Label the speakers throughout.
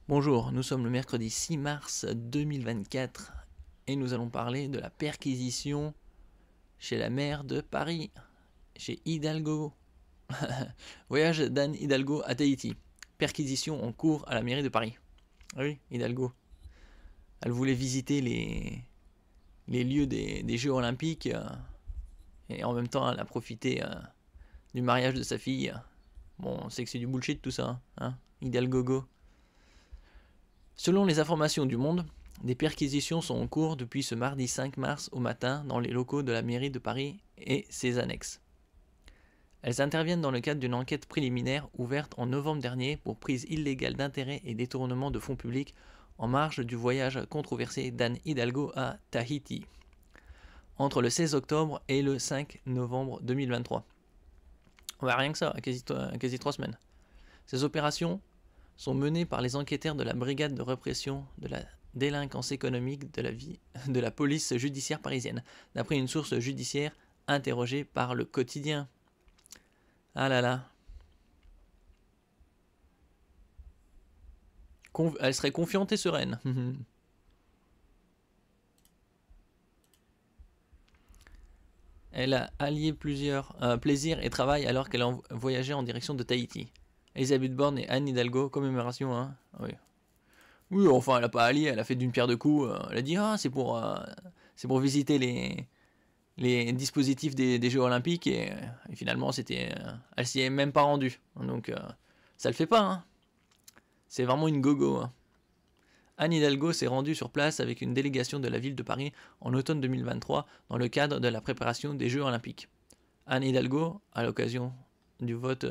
Speaker 1: Bonjour, nous sommes le mercredi 6 mars 2024 et nous allons parler de la perquisition chez la maire de Paris, chez Hidalgo. Voyage d'Anne Hidalgo à Tahiti. Perquisition en cours à la mairie de Paris. Ah oui, Hidalgo. Elle voulait visiter les lieux des Jeux Olympiques et en même temps elle a profité du mariage de sa fille. Bon, on sait que c'est du bullshit tout ça, hein, Hidalgo. Selon les informations du Monde, des perquisitions sont en cours depuis ce mardi 5 mars au matin dans les locaux de la mairie de Paris et ses annexes. Elles interviennent dans le cadre d'une enquête préliminaire ouverte en novembre dernier pour prise illégale d'intérêt et détournement de fonds publics en marge du voyage controversé d'Anne Hidalgo à Tahiti, entre le 16 octobre et le 5 novembre 2023. Rien que ça, quasi 3 semaines. Ces opérations sont menées par les enquêteurs de la brigade de répression de la délinquance économique de la police judiciaire parisienne, d'après une source judiciaire interrogée par Le Quotidien. Ah là là. Elle serait confiante et sereine. Elle a allié plusieurs plaisirs et travail alors qu'elle a voyagé en direction de Tahiti. Elisabeth Borne et Anne Hidalgo, commémoration, hein. Oui. Oui, enfin, elle a pas allié, elle a fait d'une pierre deux coups. Elle a dit, ah, c'est pour visiter les dispositifs des Jeux Olympiques et finalement, elle s'y est même pas rendue. Donc, ça le fait pas, hein. C'est vraiment une gogo, hein. Anne Hidalgo s'est rendue sur place avec une délégation de la ville de Paris en automne 2023 dans le cadre de la préparation des Jeux Olympiques. Anne Hidalgo, à l'occasion du vote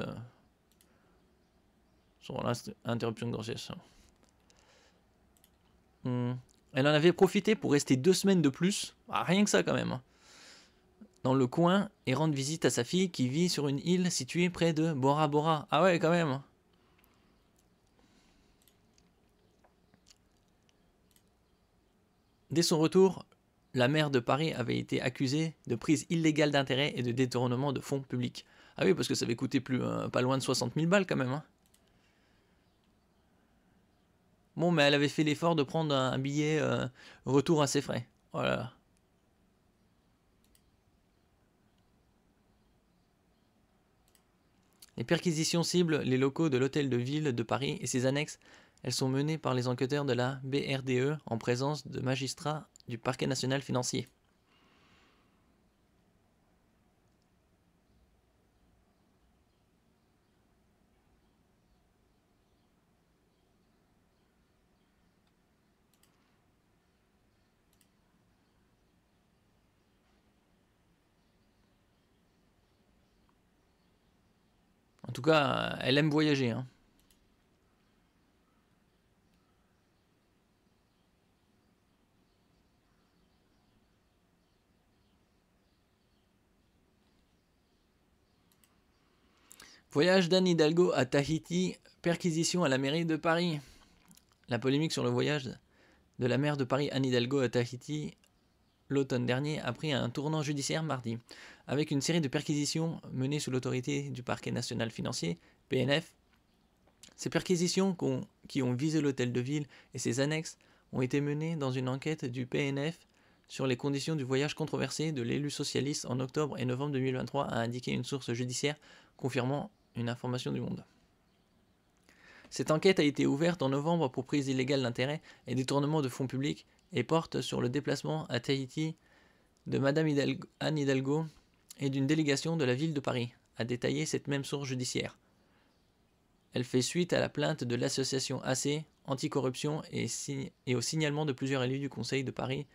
Speaker 1: sur l'interruption de grossesse. Elle en avait profité pour rester 2 semaines de plus, rien que ça quand même, dans le coin et rendre visite à sa fille qui vit sur une île située près de Bora Bora. Ah ouais, quand même. Dès son retour, la maire de Paris avait été accusée de prise illégale d'intérêt et de détournement de fonds publics. Ah oui, parce que ça avait coûté pas loin de 60 000 balles quand même, hein. Bon, mais elle avait fait l'effort de prendre un billet retour à ses frais. Voilà. Les perquisitions ciblent les locaux de l'hôtel de ville de Paris et ses annexes. Elles sont menées par les enquêteurs de la BRDE en présence de magistrats du parquet national financier. En tout cas, elle aime voyager, hein. Voyage d'Anne Hidalgo à Tahiti, perquisition à la mairie de Paris. La polémique sur le voyage de la maire de Paris Anne Hidalgo à Tahiti l'automne dernier a pris un tournant judiciaire mardi, avec une série de perquisitions menées sous l'autorité du parquet national financier, PNF. Ces perquisitions qui ont visé l'hôtel de ville et ses annexes ont été menées dans une enquête du PNF sur les conditions du voyage controversé de l'élu socialiste en octobre et novembre 2023, a indiqué une source judiciaire confirmant une information du Monde. Cette enquête a été ouverte en novembre pour prise illégale d'intérêt et détournement de fonds publics et porte sur le déplacement à Tahiti de Madame Anne Hidalgo et d'une délégation de la ville de Paris, a détaillé cette même source judiciaire. Elle fait suite à la plainte de l'association AC Anticorruption et au signalement de plusieurs élus du Conseil de Paris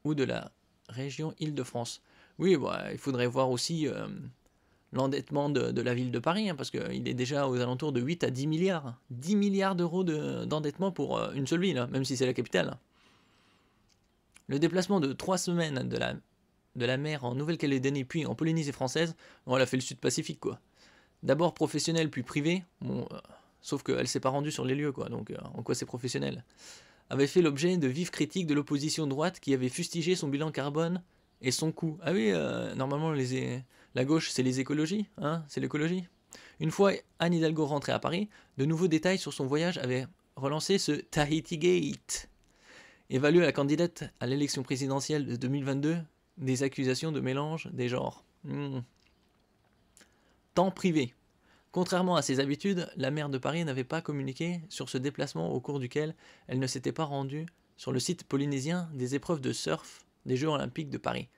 Speaker 1: ou de la région Île-de-France. Oui, bah, il faudrait voir aussi l'endettement de la ville de Paris, hein, parce qu'il est déjà aux alentours de 8 à 10 milliards. 10 milliards d'euros d'endettement pour une seule ville, hein, même si c'est la capitale. Le déplacement de 3 semaines de la mer en Nouvelle-Calédonie puis en Polynésie française, on a fait le Sud-Pacifique, quoi. D'abord professionnel puis privé, bon, sauf qu'elle s'est pas rendue sur les lieux, quoi, donc en quoi c'est professionnel, avait fait l'objet de vives critiques de l'opposition droite qui avait fustigé son bilan carbone et son coût. Ah oui, normalement la gauche c'est les écologies, hein, c'est l'écologie. Une fois Anne Hidalgo rentrée à Paris, de nouveaux détails sur son voyage avaient relancer ce Tahiti Gate, évalue la candidate à l'élection présidentielle de 2022 des accusations de mélange des genres. Temps privé. Contrairement à ses habitudes, la maire de Paris n'avait pas communiqué sur ce déplacement au cours duquel elle ne s'était pas rendue sur le site polynésien des épreuves de surf des Jeux Olympiques de Paris,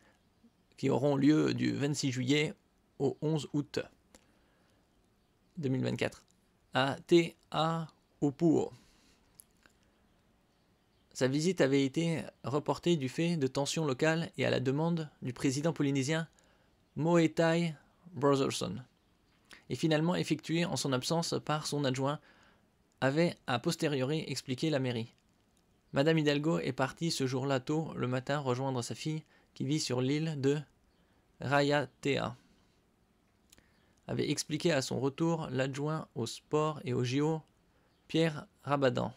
Speaker 1: qui auront lieu du 26 juillet au 11 août 2024 à Te Aupu'o. Sa visite avait été reportée du fait de tensions locales et à la demande du président polynésien Moetai Brotherson, et finalement effectuée en son absence par son adjoint, avait a posteriori expliqué la mairie. Madame Hidalgo est partie ce jour-là tôt le matin rejoindre sa fille qui vit sur l'île de Raiatea, avait expliqué à son retour l'adjoint au sport et au JO, Pierre Rabadan,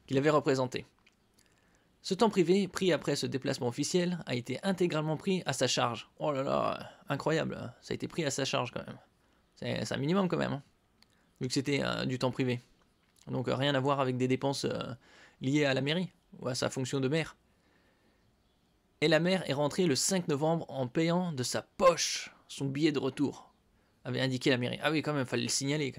Speaker 1: qu'il avait représenté. Ce temps privé, pris après ce déplacement officiel, a été intégralement pris à sa charge. Oh là là, incroyable, ça a été pris à sa charge quand même. C'est un minimum quand même, hein, vu que c'était du temps privé. Donc rien à voir avec des dépenses liées à la mairie, ou à sa fonction de maire. Et la maire est rentrée le 5 novembre en payant de sa poche son billet de retour, avait indiqué la mairie. Ah oui, quand même, fallait le signaler.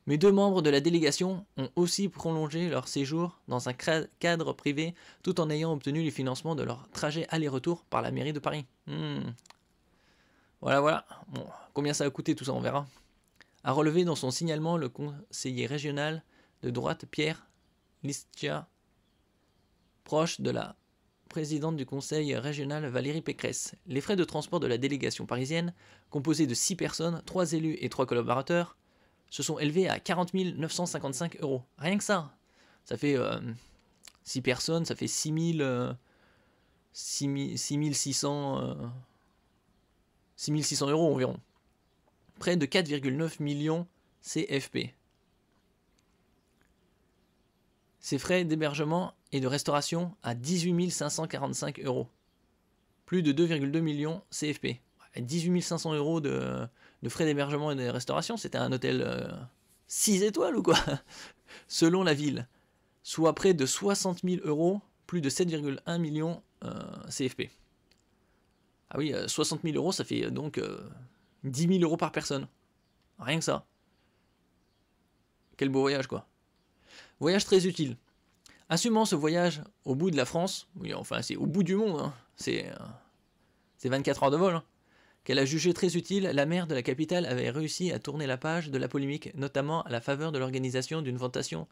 Speaker 1: Mais 2 membres de la délégation ont aussi prolongé leur séjour dans un cadre privé tout en ayant obtenu le financement de leur trajet aller-retour par la mairie de Paris. Voilà. Bon, combien ça a coûté tout ça, on verra. A relevé dans son signalement le conseiller régional de droite Pierre Listia, proche de la présidente du conseil régional Valérie Pécresse. Les frais de transport de la délégation parisienne, composée de 6 personnes, 3 élus et 3 collaborateurs, se sont élevés à 40 955 €. Rien que ça. Ça fait 6 personnes, ça fait 6600 € environ. Près de 4,9 millions CFP. Ces frais d'hébergement et de restauration à 18 545 €. Plus de 2,2 millions CFP. 18 500 € de frais d'hébergement et de restauration, c'était un hôtel 6 étoiles ou quoi? Selon la ville. Soit près de 60 000 €, plus de 7,1 millions CFP. Ah oui, 60 000 €, ça fait donc 10 000 € par personne. Rien que ça. Quel beau voyage, quoi. Voyage très utile. Assumant ce voyage au bout de la France, oui, enfin c'est au bout du monde, hein. C'est 24 heures de vol, hein, qu'elle a jugé très utile, la maire de la capitale avait réussi à tourner la page de la polémique, notamment à la faveur de l'organisation d'une votation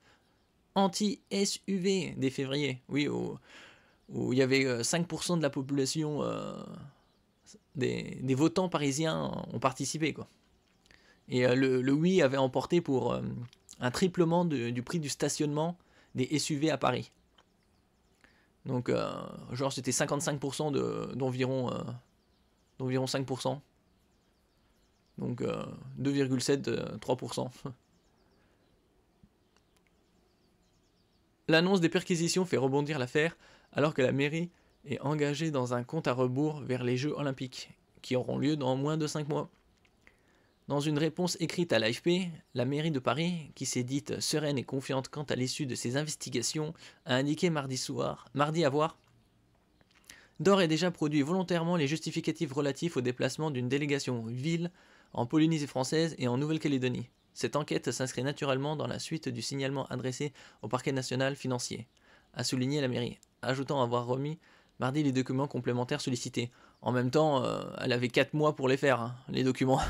Speaker 1: anti-SUV dès février. Oui, où il y avait 5% de la population des votants parisiens ont participé, quoi. Et le oui avait emporté pour un triplement du prix du stationnement des SUV à Paris. Donc, genre, c'était 55% d'environ 5%. Donc, 2,7, 3%. L'annonce des perquisitions fait rebondir l'affaire, alors que la mairie est engagée dans un compte à rebours vers les Jeux Olympiques, qui auront lieu dans moins de 5 mois. Dans une réponse écrite à l'AFP, la mairie de Paris, qui s'est dite sereine et confiante quant à l'issue de ses investigations, a indiqué mardi avoir d'ores et déjà produit volontairement les justificatifs relatifs au déplacement d'une délégation ville en Polynésie française et en Nouvelle-Calédonie. Cette enquête s'inscrit naturellement dans la suite du signalement adressé au parquet national financier, a souligné la mairie, ajoutant avoir remis mardi les documents complémentaires sollicités. En même temps, elle avait 4 mois pour les faire, hein, les documents.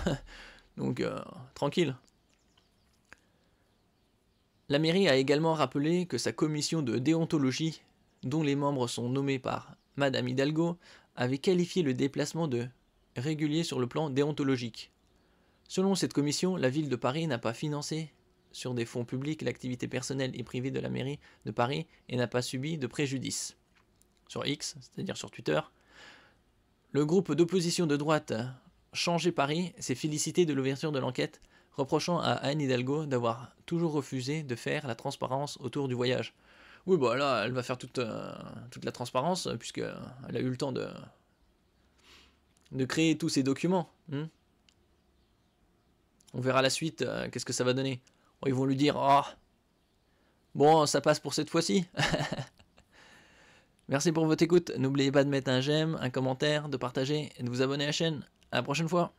Speaker 1: Donc, tranquille. La mairie a également rappelé que sa commission de déontologie, dont les membres sont nommés par Madame Hidalgo, avait qualifié le déplacement de régulier sur le plan déontologique. Selon cette commission, la ville de Paris n'a pas financé sur des fonds publics l'activité personnelle et privée de la mairie de Paris et n'a pas subi de préjudice. Sur X, c'est-à-dire sur Twitter, le groupe d'opposition de droite Changer Paris s'est félicité de l'ouverture de l'enquête, reprochant à Anne Hidalgo d'avoir toujours refusé de faire la transparence autour du voyage. Oui, bah là, elle va faire toute la transparence, puisqu'elle a eu le temps de créer tous ces documents. On verra la suite, qu'est-ce que ça va donner. Ils vont lui dire, Bon, ça passe pour cette fois-ci. Merci pour votre écoute. N'oubliez pas de mettre un j'aime, un commentaire, de partager et de vous abonner à la chaîne. À la prochaine fois.